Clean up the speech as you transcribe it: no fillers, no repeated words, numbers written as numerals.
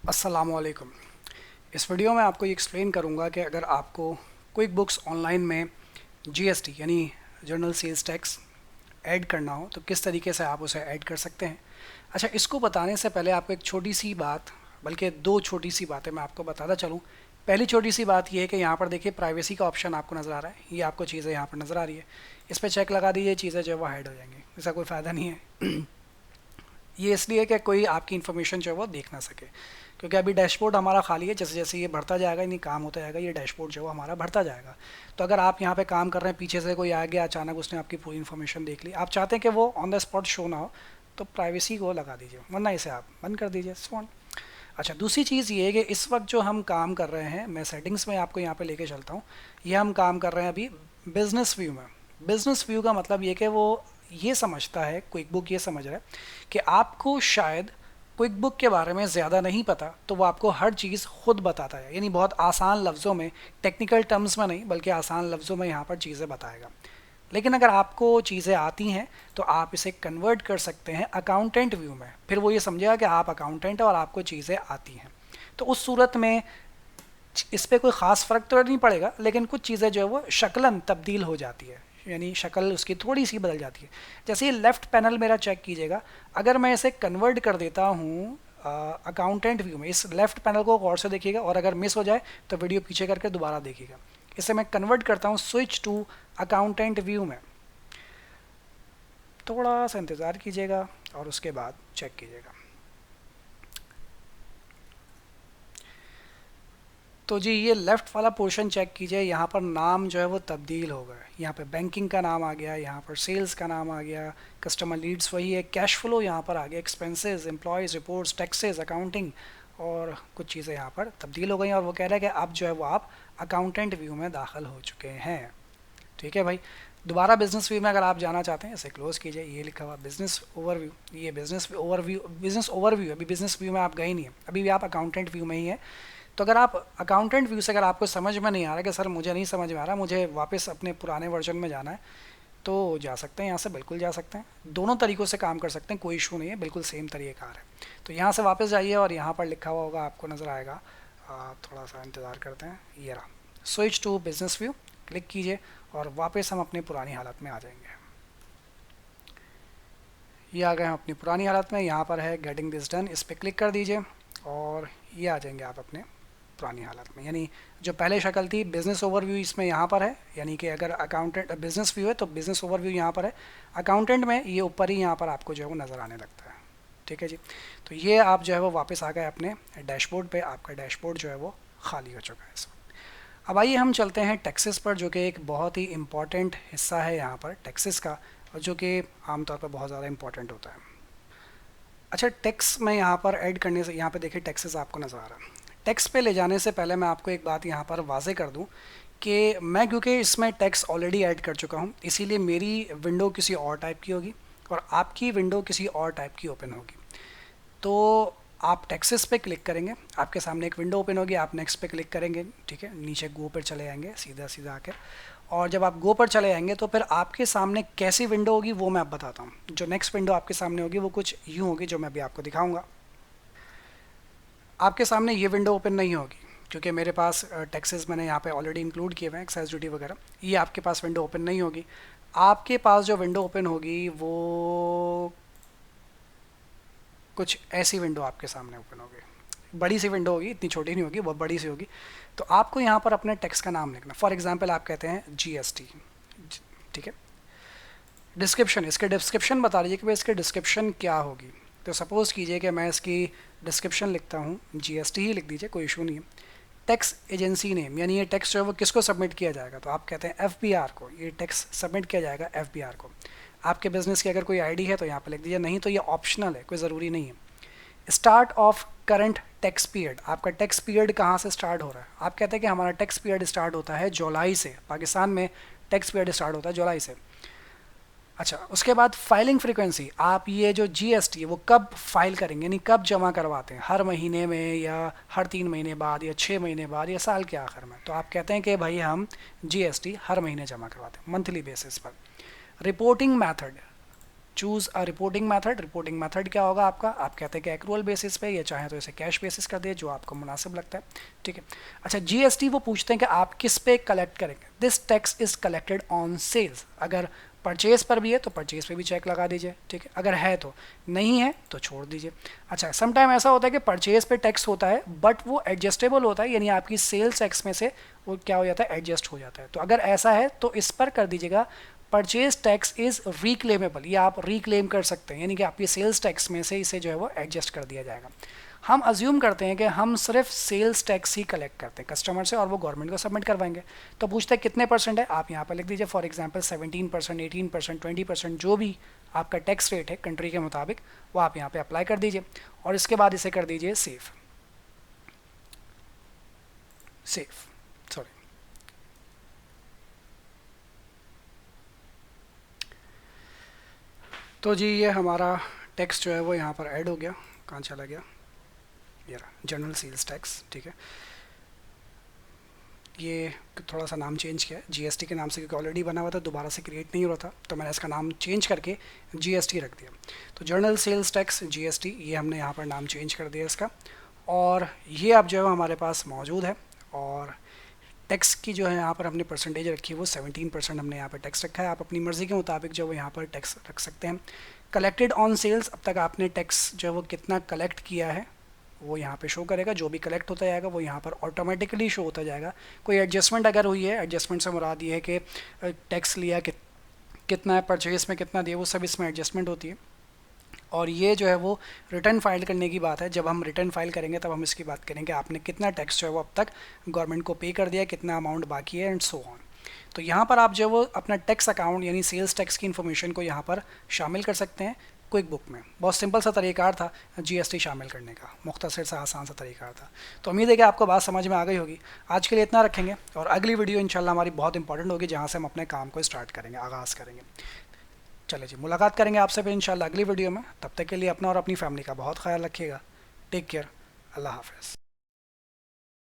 अस्सलामुअलैकुम। इस वीडियो में आपको ये एक्सप्लेन करूँगा कि अगर आपको क्विक बुक्स ऑनलाइन में जीएसटी यानी जनरल सेल्स टैक्स ऐड करना हो तो किस तरीके से आप उसे ऐड कर सकते हैं। अच्छा, इसको बताने से पहले आपको एक छोटी सी बात, बल्कि दो छोटी सी बातें मैं आपको बताता चलूँ। पहली छोटी सी बात ये है कि यहाँ पर देखिए प्राइवेसी का ऑप्शन आपको नज़र आ रहा है, ये आपको चीज़ें यहाँ पर नज़र आ रही है, इस पर चेक लगा दीजिए, चीज़ें जो है वो हाइड हो जाएंगी, इसका कोई फ़ायदा नहीं है। ये इसलिए कि कोई आपकी इन्फॉर्मेशन जो है वो देख ना सके, क्योंकि अभी डैशबोर्ड हमारा खाली है। जैसे जैसे ये बढ़ता जाएगा, नहीं काम होता जाएगा, ये डैशबोर्ड जो है हमारा बढ़ता जाएगा। तो अगर आप यहाँ पे काम कर रहे हैं, पीछे से कोई आ गया अचानक, उसने आपकी पूरी इन्फॉर्मेशन देख ली, आप चाहते हैं कि वो ऑन द स्पॉट शो ना हो, तो प्राइवेसी को लगा दीजिए, वरना इसे आप बंद कर दीजिए फ़ोन। अच्छा, दूसरी चीज़ ये है कि इस वक्त जो हम काम कर रहे हैं, मैं सेटिंग्स में आपको यहाँ पे लेके चलता हूँ। ये हम काम कर रहे हैं अभी बिजनेस व्यू में। बिजनेस व्यू का मतलब ये कि वो ये समझता है, क्विक बुक ये समझ रहा है कि आपको शायद क्विक बुक के बारे में ज़्यादा नहीं पता, तो वो आपको हर चीज़ खुद बताता है, यानी बहुत आसान लफ्ज़ों में, टेक्निकल टर्म्स में नहीं बल्कि आसान लफ्ज़ों में यहाँ पर चीज़ें बताएगा। लेकिन अगर आपको चीज़ें आती हैं तो आप इसे कन्वर्ट कर सकते हैं अकाउंटेंट व्यू में, फिर वो ये समझेगा कि आप अकाउंटेंट हैं और आपको चीज़ें आती हैं। तो उस सूरत में इस पर कोई ख़ास फ़र्क तो नहीं पड़ेगा, लेकिन कुछ चीज़ें जो है वो शक्लन तब्दील हो जाती है, यानी शक्ल उसकी थोड़ी सी बदल जाती है। जैसे ये लेफ़्ट पैनल मेरा चेक कीजिएगा, अगर मैं इसे कन्वर्ट कर देता हूँ अकाउंटेंट व्यू में, इस लेफ़्ट पैनल को गौर से देखिएगा, और अगर मिस हो जाए तो वीडियो पीछे करके दोबारा देखिएगा। इसे मैं कन्वर्ट करता हूँ स्विच टू अकाउंटेंट व्यू में। थोड़ा सा इंतज़ार कीजिएगा और उसके बाद चेक कीजिएगा। तो जी, ये लेफ़्ट वाला पोर्शन चेक कीजिए, यहाँ पर नाम जो है वो तब्दील हो गया। यहाँ पे बैंकिंग का नाम आ गया, यहाँ पर सेल्स का नाम आ गया, कस्टमर लीड्स वही है, कैश फ्लो यहाँ पर आ गया, expenses, employees reports, taxes, accounting, और कुछ चीज़ें यहाँ पर तब्दील हो गई। और वो कह रहा है कि अब जो है वो आप अकाउंटेंट व्यू में दाखिल हो चुके हैं। ठीक है भाई। दोबारा बिजनेस व्यू में अगर आप जाना चाहते हैं, इसे क्लोज़ कीजिए, ये लिखा हुआ बिजनेस ओवरव्यू, ये बिजनेस ओवरव्यू, बिजनेस ओवरव्यू, अभी बिजनेस व्यू में आप गए नहीं हैं, अभी भी आप अकाउंटेंट व्यू में ही है। तो अगर आप अकाउंटेंट व्यू से अगर आपको समझ में नहीं आ रहा कि सर मुझे नहीं समझ में आ रहा, मुझे वापस अपने पुराने वर्जन में जाना है, तो जा सकते हैं, यहाँ से बिल्कुल जा सकते हैं। दोनों तरीक़ों से काम कर सकते हैं, कोई इशू नहीं है, बिल्कुल सेम तरीक़ेकार है। तो यहाँ से वापस जाइए और यहाँ पर लिखा हुआ होगा, आपको नज़र आएगा। थोड़ा सा इंतज़ार करते हैं, ये रहा, switch to business view, click कीजिए और वापस हम अपनी पुरानी हालत में आ जाएंगे। ये आ गए हम अपनी पुरानी हालत में, यहाँ पर है गेटिंग दिस डन, इस पर क्लिक कर दीजिए और ये आ जाएंगे आप अपने पुरानी हालत में। यानी जो पहले शक्ल थी बिज़नेस ओवरव्यू, इसमें यहाँ पर है, यानी कि अगर अकाउंटेंट बिज़नेस व्यू है तो बिज़नेस ओवरव्यू यहाँ पर है, अकाउंटेंट में ये ऊपर ही यहाँ पर आपको जो है वो नज़र आने लगता है। ठीक है जी। तो ये आप जो है वो वापस आ गए अपने डैशबोर्ड पे, आपका डैशबोर्ड जो है वो खाली हो चुका है इस वक्त। अब आइए हम चलते हैं टैक्सेस पर, जो कि एक बहुत ही इम्पॉर्टेंट हिस्सा है यहाँ पर टैक्सेस का, और जो कि आमतौर पर बहुत ज़्यादा इम्पॉर्टेंट होता है। अच्छा, टैक्स में यहाँ पर ऐड करने से, यहाँ पे देखिए टैक्सेस आपको नज़र आ रहा है। टैक्स पे ले जाने से पहले मैं आपको एक बात यहाँ पर वाजे कर दूँ कि मैं क्योंकि इसमें टैक्स ऑलरेडी ऐड कर चुका हूँ, इसीलिए मेरी विंडो किसी और टाइप की होगी और आपकी विंडो किसी और टाइप की ओपन होगी। तो आप टैक्सेस पे क्लिक करेंगे, आपके सामने एक विंडो ओपन होगी, आप नेक्स्ट पे क्लिक करेंगे, ठीक है, नीचे गो पर चले जाएंगे सीधा सीधा आके, और जब आप गो पर चले जाएंगे तो फिर आपके सामने कैसी विंडो होगी वो मैं आप बताता हूँ। जो नेक्स्ट विंडो आपके सामने होगी वो कुछ यूँ होगी, जो मैं अभी आपको दिखाऊँगा। आपके सामने ये विंडो ओपन नहीं होगी क्योंकि मेरे पास टैक्सेस मैंने यहाँ पे ऑलरेडी इंक्लूड किए हुए हैं, एक्साइज ड्यूटी वगैरह, ये आपके पास विंडो ओपन नहीं होगी। आपके पास जो विंडो ओपन होगी वो कुछ ऐसी विंडो आपके सामने ओपन होगी, बड़ी सी विंडो होगी, इतनी छोटी नहीं होगी, बहुत बड़ी सी होगी। तो आपको यहाँ पर अपने टैक्स का नाम लिखना, फॉर एग्जांपल आप कहते हैं जीएसटी, ठीक है। डिस्क्रिप्शन, इसके डिस्क्रिप्शन बता दीजिए कि भाई इसके डिस्क्रिप्शन क्या होगी। तो सपोज़ कीजिए कि मैं इसकी डिस्क्रिप्शन लिखता हूँ, जीएसटी ही लिख दीजिए, कोई इशू नहीं है। टैक्स एजेंसी नेम, यानी ये टैक्स जो है वो किसको सबमिट किया जाएगा, तो आप कहते हैं एफबीआर को, ये टैक्स सबमिट किया जाएगा एफबीआर को। आपके बिज़नेस की अगर कोई आईडी है तो यहाँ पे लिख दीजिए, नहीं तो ये ऑप्शनल है, कोई ज़रूरी नहीं है। Start of current tax period, आपका टैक्स पीरियड कहाँ से स्टार्ट हो रहा है। आप कहते हैं कि हमारा टैक्स पीरियड स्टार्ट होता है जुलाई से, पाकिस्तान में टैक्स पीरियड स्टार्ट होता है जुलाई से। अच्छा, उसके बाद फाइलिंग फ्रीक्वेंसी, आप ये जो जीएसटी है वो कब फाइल करेंगे, यानी कब जमा करवाते हैं, हर महीने में या हर 3 महीने बाद या 6 महीने बाद या साल के आखिर में। तो आप कहते हैं कि भाई हम जीएसटी हर महीने जमा करवाते हैं, मंथली बेसिस पर। Reporting method, choose a reporting method. Reporting method क्या होगा आपका, आप कहते हैं कि एक्रूअल बेसिस पे, या चाहे तो इसे कैश बेसिस कर दिए, जो आपको मुनासिब लगता है, ठीक है। अच्छा, जीएसटी वो पूछते हैं कि आप किस पे कलेक्ट करेंगे। This tax is collected on sales. अगर परचेज पर भी है तो परचेज पे भी चेक लगा दीजिए, ठीक है। अगर है तो, नहीं है तो छोड़ दीजिए। अच्छा, सम टाइम ऐसा होता है कि परचेज पे टैक्स होता है बट वो एडजस्टेबल होता है, यानी आपकी सेल्स टैक्स में से वो क्या हो जाता है, एडजस्ट हो जाता है। तो अगर ऐसा है तो इस पर कर दीजिएगा परचेज टैक्स इज रिक्लेमेबल, ये आप रिक्लेम कर सकते हैं, यानी कि आपकी सेल्स टैक्स में से इसे जो है वो एडजस्ट कर दिया जाएगा। हम अज्यूम करते हैं कि हम सिर्फ सेल्स टैक्स ही कलेक्ट करते हैं कस्टमर से और वो गवर्नमेंट को सबमिट करवाएंगे। तो पूछते हैं कितने परसेंट है, आप यहाँ पर लिख दीजिए फॉर एग्जांपल 17%, 18%, 20%, जो भी आपका टैक्स रेट है कंट्री के मुताबिक, वो आप यहाँ पे अप्लाई कर दीजिए और इसके बाद इसे कर दीजिए सेव। सॉरी, तो जी ये हमारा टैक्स जो है वो यहाँ पर ऐड हो गया। कहाँ चला गया, ये रहा, जनरल सेल्स टैक्स, ठीक है। ये थोड़ा सा नाम चेंज किया है जीएसटी के नाम से, क्योंकि ऑलरेडी बना हुआ था, दोबारा से क्रिएट नहीं हो रहा था, तो मैंने इसका नाम चेंज करके जीएसटी रख दिया। तो जनरल सेल्स टैक्स जीएसटी, ये हमने यहाँ पर नाम चेंज कर दिया इसका, और ये अब जो है हमारे पास मौजूद है। और टैक्स की जो है यहाँ पर हमने परसेंटेज रखी है वो 17% हमने यहाँ पर टैक्स रखा है। आप अपनी मर्ज़ी के मुताबिक जो है यहाँ पर टैक्स रख सकते हैं। कलेक्टेड ऑन सेल्स, अब तक आपने टैक्स जो है वो कितना कलेक्ट किया है वो यहाँ पे शो करेगा। जो भी कलेक्ट होता जाएगा वो यहाँ पर ऑटोमेटिकली शो होता जाएगा। कोई एडजस्टमेंट अगर हुई है, एडजस्टमेंट से मुराद ये है कि टैक्स लिया कितना है, परचेज में कितना दिया, वो सब इसमें एडजस्टमेंट होती है। और ये जो है वो रिटर्न फाइल करने की बात है। जब हम रिटर्न फाइल करेंगे तब हम इसकी बात करेंगे आपने कितना टैक्स जो है वो अब तक गवर्नमेंट को पे कर दिया, कितना अमाउंट बाकी है, एंड सो ऑन। तो यहाँ पर आप जो वो अपना टैक्स अकाउंट यानी सेल्स टैक्स की इन्फॉर्मेशन को यहाँ पर शामिल कर सकते हैं क्विक बुक में। बहुत सिंपल सा तरीक़ार था जीएसटी शामिल करने का, मुख्तसर सा आसान सा तरीक़ार था। तो उम्मीद है कि आपको बात समझ में आ गई होगी। आज के लिए इतना रखेंगे और अगली वीडियो इंशाल्लाह हमारी बहुत इंपॉर्टेंट होगी, जहाँ से हम अपने काम को स्टार्ट करेंगे, आगाज़ करेंगे। चलिए जी, मुलाकात करेंगे आपसे फिर इंशाल्लाह अगली वीडियो में। तब तक के लिए अपना और अपनी फैमिली का बहुत ख्याल रखिएगा। टेक केयर, अल्लाह हाफ़िज़।